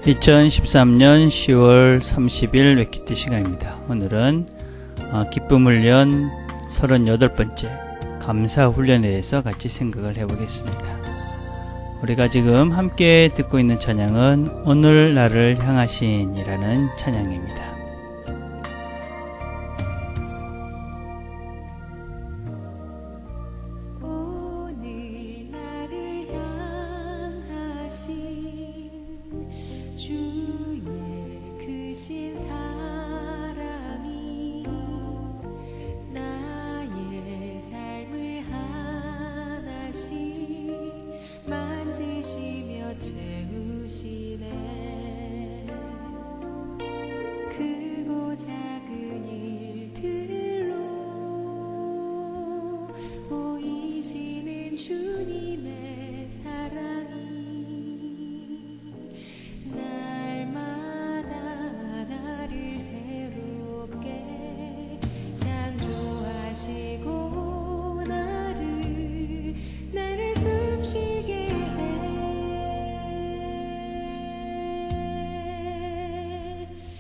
2013년 10월 30일 웨키트 시간입니다. 오늘은 기쁨을 연 38번째 감사훈련에 대해서 같이 생각을 해보겠습니다. 우리가 지금 함께 듣고 있는 찬양은 오늘 나를 향하신 이라는 찬양입니다.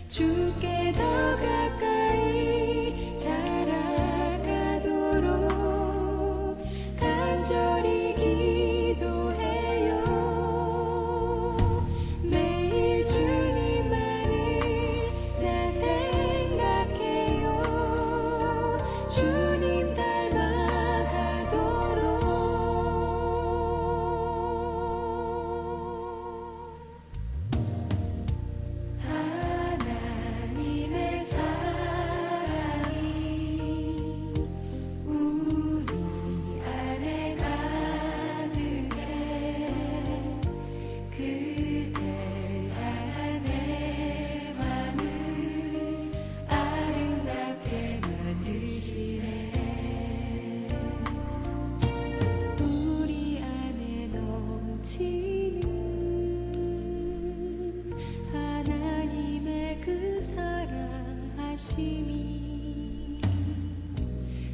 주께 더 가까이 자라가도록 간절히 기도해요. 매일 주님만을 나 생각해요. 주님 닮아가도록.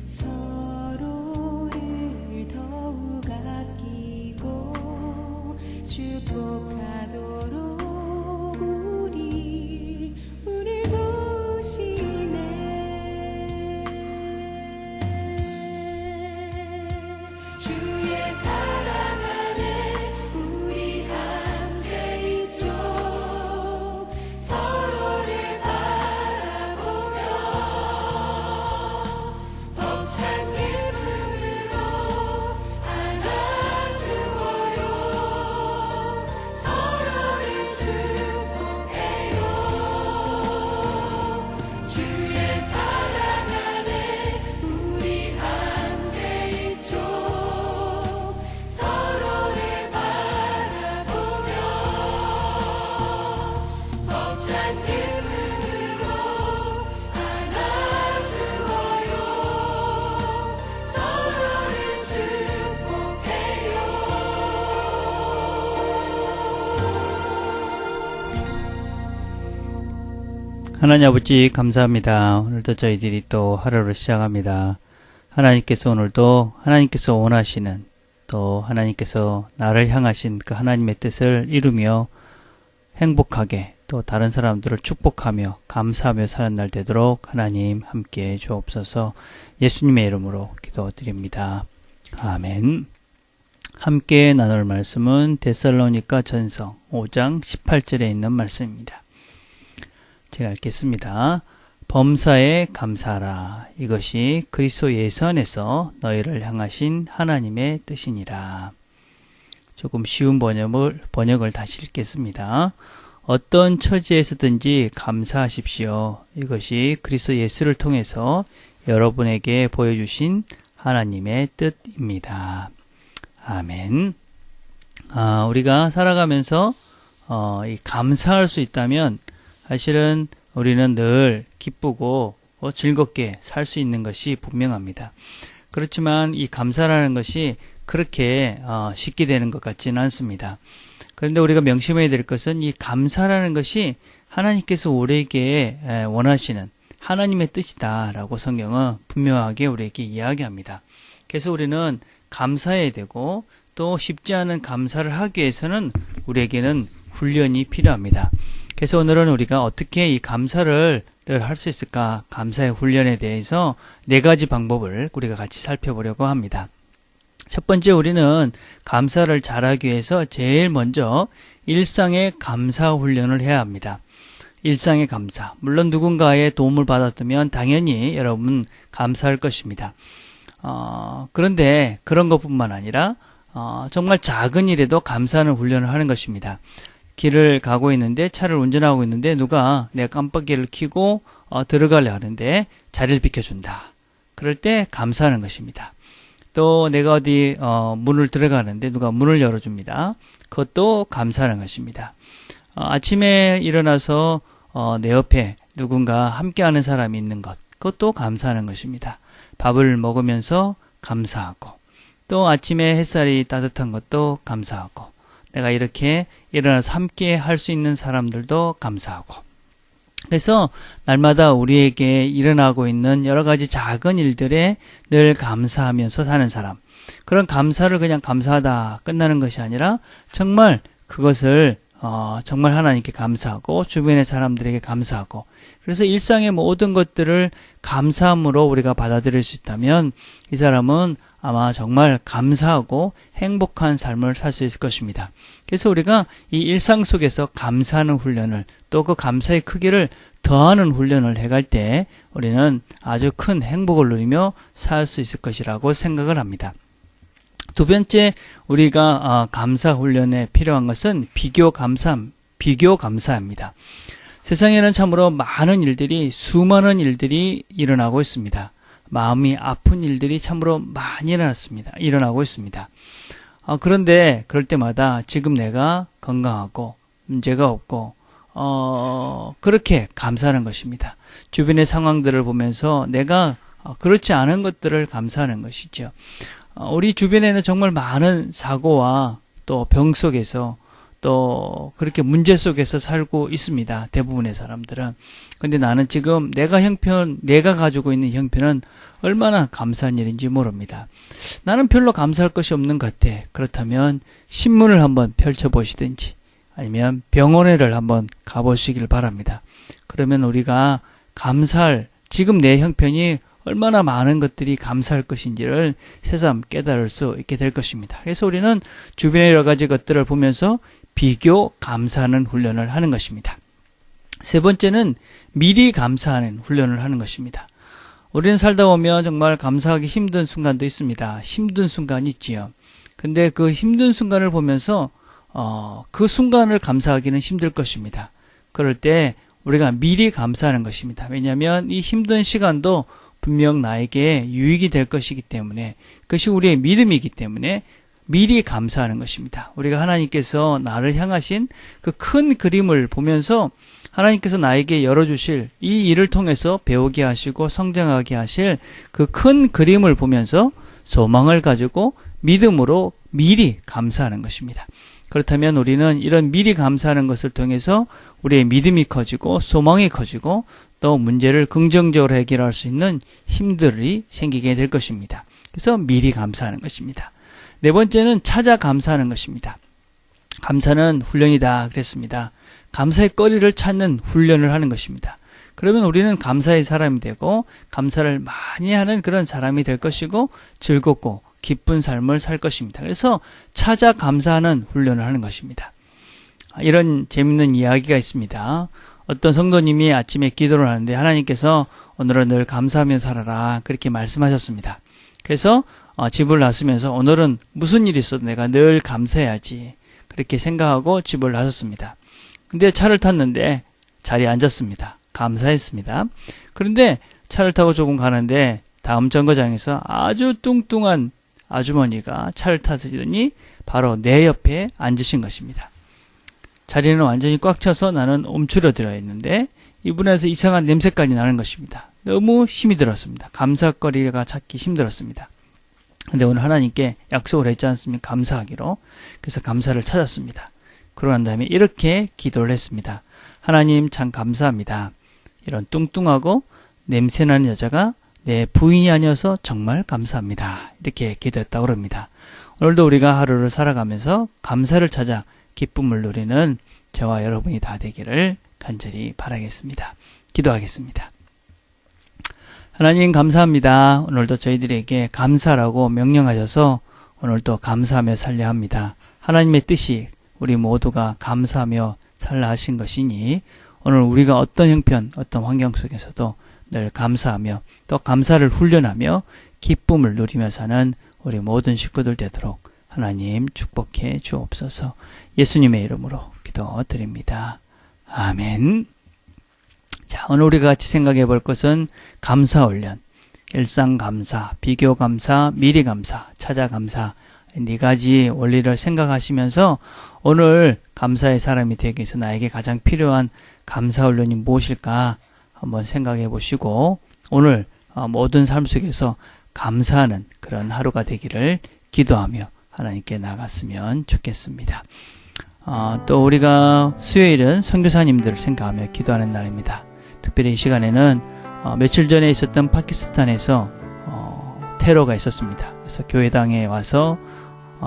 서로를 더욱 아끼고 축복하도록 우릴 도우시네. 주의 사랑 안에 우리 함께 있죠. 서로를 바라보며 벅찬 기쁨으로 안아주어요. 서로를 축복해요. 주의 사랑 안에 우리 함께 있죠. 서로를 바라보며 벅찬 기쁨으로 안아주어요. 서로를 축복해요. 하나님 아버지 감사합니다. 오늘도 저희들이 또 하루를 시작합니다. 하나님께서 오늘도 하나님께서 원하시는 또 하나님께서 나를 향하신 그 하나님의 뜻을 이루며 행복하게 또 다른 사람들을 축복하며 감사하며 사는 날 되도록 하나님 함께 주옵소서. 예수님의 이름으로 기도드립니다. 아멘. 함께 나눌 말씀은 데살로니가 전서 5장 18절에 있는 말씀입니다. 제가 읽겠습니다. 범사에 감사하라. 이것이 그리스도 예수 안에서 너희를 향하신 하나님의 뜻이니라. 조금 쉬운 번역을 다시 읽겠습니다. 어떤 처지에서든지 감사하십시오. 이것이 그리스도 예수를 통해서 여러분에게 보여주신 하나님의 뜻입니다. 아멘. 우리가 살아가면서 이 감사할 수 있다면 사실은 우리는 늘 기쁘고 즐겁게 살 수 있는 것이 분명합니다. 그렇지만 이 감사라는 것이 그렇게 쉽게 되는 것 같지는 않습니다. 그런데 우리가 명심해야 될 것은 이 감사라는 것이 하나님께서 우리에게 원하시는 하나님의 뜻이다라고 성경은 분명하게 우리에게 이야기합니다. 그래서 우리는 감사해야 되고 또 쉽지 않은 감사를 하기 위해서는 우리에게는 훈련이 필요합니다. 그래서 오늘은 우리가 어떻게 이 감사를 늘 할 수 있을까? 감사의 훈련에 대해서 4가지 방법을 우리가 같이 살펴보려고 합니다. 첫 번째, 우리는 감사를 잘하기 위해서 제일 먼저 일상의 감사 훈련을 해야 합니다. 일상의 감사. 물론 누군가의 도움을 받았다면 당연히 여러분 감사할 것입니다. 그런데 그런 것뿐만 아니라 정말 작은 일에도 감사하는 훈련을 하는 것입니다. 길을 가고 있는데, 차를 운전하고 있는데 누가 내 깜빡이를 켜고 들어가려 하는데 자리를 비켜준다. 그럴 때 감사하는 것입니다. 또 내가 어디 문을 들어가는데 누가 문을 열어줍니다. 그것도 감사하는 것입니다. 아침에 일어나서 내 옆에 누군가 함께하는 사람이 있는 것, 그것도 감사하는 것입니다. 밥을 먹으면서 감사하고, 또 아침에 햇살이 따뜻한 것도 감사하고, 내가 이렇게 일어나서 함께 할 수 있는 사람들도 감사하고. 그래서 날마다 우리에게 일어나고 있는 여러 가지 작은 일들에 늘 감사하면서 사는 사람, 그런 감사를 그냥 감사하다 끝나는 것이 아니라 정말 그것을 정말 하나님께 감사하고 주변의 사람들에게 감사하고, 그래서 일상의 모든 것들을 감사함으로 우리가 받아들일 수 있다면 이 사람은 아마 정말 감사하고 행복한 삶을 살 수 있을 것입니다. 그래서 우리가 이 일상 속에서 감사하는 훈련을, 또 그 감사의 크기를 더하는 훈련을 해갈 때 우리는 아주 큰 행복을 누리며 살 수 있을 것이라고 생각을 합니다. 두 번째, 우리가 감사 훈련에 필요한 것은 비교 감사입니다. 세상에는 참으로 많은 일들이, 수많은 일들이 일어나고 있습니다. 마음이 아픈 일들이 참으로 많이 일어나고 있습니다. 그런데 그럴 때마다 지금 내가 건강하고 문제가 없고 그렇게 감사하는 것입니다. 주변의 상황들을 보면서 내가 그렇지 않은 것들을 감사하는 것이죠. 우리 주변에는 정말 많은 사고와 또 병 속에서 또 그렇게 문제 속에서 살고 있습니다. 대부분의 사람들은. 근데 나는 지금 내가 가지고 있는 형편은 얼마나 감사한 일인지 모릅니다. 나는 별로 감사할 것이 없는 것 같아. 그렇다면 신문을 한번 펼쳐보시든지 아니면 병원에를 한번 가보시길 바랍니다. 그러면 우리가 지금 내 형편이 얼마나 많은 것들이 감사할 것인지를 새삼 깨달을 수 있게 될 것입니다. 그래서 우리는 주변의 여러 가지 것들을 보면서 비교 감사하는 훈련을 하는 것입니다. 세 번째는 미리 감사하는 훈련을 하는 것입니다. 우리는 살다 보면 정말 감사하기 힘든 순간도 있습니다. 힘든 순간이 있지요. 근데 그 힘든 순간을 보면서 그 순간을 감사하기는 힘들 것입니다. 그럴 때 우리가 미리 감사하는 것입니다. 왜냐하면 이 힘든 시간도 분명 나에게 유익이 될 것이기 때문에, 그것이 우리의 믿음이기 때문에 미리 감사하는 것입니다. 우리가 하나님께서 나를 향하신 그 큰 그림을 보면서 하나님께서 나에게 열어주실 이 일을 통해서 배우게 하시고 성장하게 하실 그 큰 그림을 보면서 소망을 가지고 믿음으로 미리 감사하는 것입니다. 그렇다면 우리는 이런 미리 감사하는 것을 통해서 우리의 믿음이 커지고 소망이 커지고 또 문제를 긍정적으로 해결할 수 있는 힘들이 생기게 될 것입니다. 그래서 미리 감사하는 것입니다. 네 번째는 찾아 감사하는 것입니다. 감사는 훈련이다 그랬습니다. 감사의 거리를 찾는 훈련을 하는 것입니다. 그러면 우리는 감사의 사람이 되고 감사를 많이 하는 그런 사람이 될 것이고 즐겁고 기쁜 삶을 살 것입니다. 그래서 찾아 감사하는 훈련을 하는 것입니다. 이런 재밌는 이야기가 있습니다. 어떤 성도님이 아침에 기도를 하는데 하나님께서 오늘은 늘 감사하며 살아라 그렇게 말씀하셨습니다. 그래서 집을 나서면서 오늘은 무슨 일이 있어도 내가 늘 감사해야지 그렇게 생각하고 집을 나섰습니다. 근데 차를 탔는데 자리에 앉았습니다. 감사했습니다. 그런데 차를 타고 조금 가는데 다음 정거장에서 아주 뚱뚱한 아주머니가 차를 타시더니 바로 내 옆에 앉으신 것입니다. 자리는 완전히 꽉 차서 나는 움츠러들어 있는데 이분에서 이상한 냄새까지 나는 것입니다. 너무 힘이 들었습니다. 감사거리가 찾기 힘들었습니다. 근데 오늘 하나님께 약속을 했지 않습니까? 감사하기로. 그래서 감사를 찾았습니다. 그러고 난 다음에 이렇게 기도를 했습니다. 하나님 참 감사합니다. 이런 뚱뚱하고 냄새나는 여자가 내 부인이 아니어서 정말 감사합니다. 이렇게 기도했다고 합니다. 오늘도 우리가 하루를 살아가면서 감사를 찾아 기쁨을 누리는 저와 여러분이 다 되기를 간절히 바라겠습니다. 기도하겠습니다. 하나님 감사합니다. 오늘도 저희들에게 감사라고 명령하셔서 오늘도 감사하며 살려 합니다. 하나님의 뜻이 우리 모두가 감사하며 살라 하신 것이니 오늘 우리가 어떤 형편, 어떤 환경 속에서도 늘 감사하며 또 감사를 훈련하며 기쁨을 누리며 사는 우리 모든 식구들 되도록 하나님 축복해 주옵소서. 예수님의 이름으로 기도드립니다. 아멘. 자, 오늘 우리가 같이 생각해 볼 것은 감사훈련, 일상감사, 비교감사, 미리감사, 찾아감사, 네 가지 원리를 생각하시면서 오늘 감사의 사람이 되기 위해서 나에게 가장 필요한 감사훈련이 무엇일까 한번 생각해 보시고 오늘 모든 삶 속에서 감사하는 그런 하루가 되기를 기도하며 하나님께 나갔으면 좋겠습니다. 또 우리가 수요일은 선교사님들을 생각하며 기도하는 날입니다. 특별히 이 시간에는 며칠 전에 있었던 파키스탄에서 테러가 있었습니다. 그래서 교회당에 와서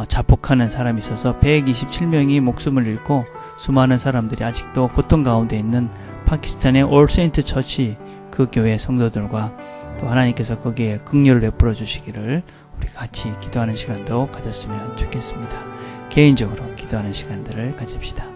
자폭하는 사람이 있어서 127명이 목숨을 잃고 수많은 사람들이 아직도 고통 가운데 있는 파키스탄의 올 세인트 처치 그 교회 성도들과 또 하나님께서 거기에 긍휼을 베풀어 주시기를 우리 같이 기도하는 시간도 가졌으면 좋겠습니다. 개인적으로 기도하는 시간들을 가집시다.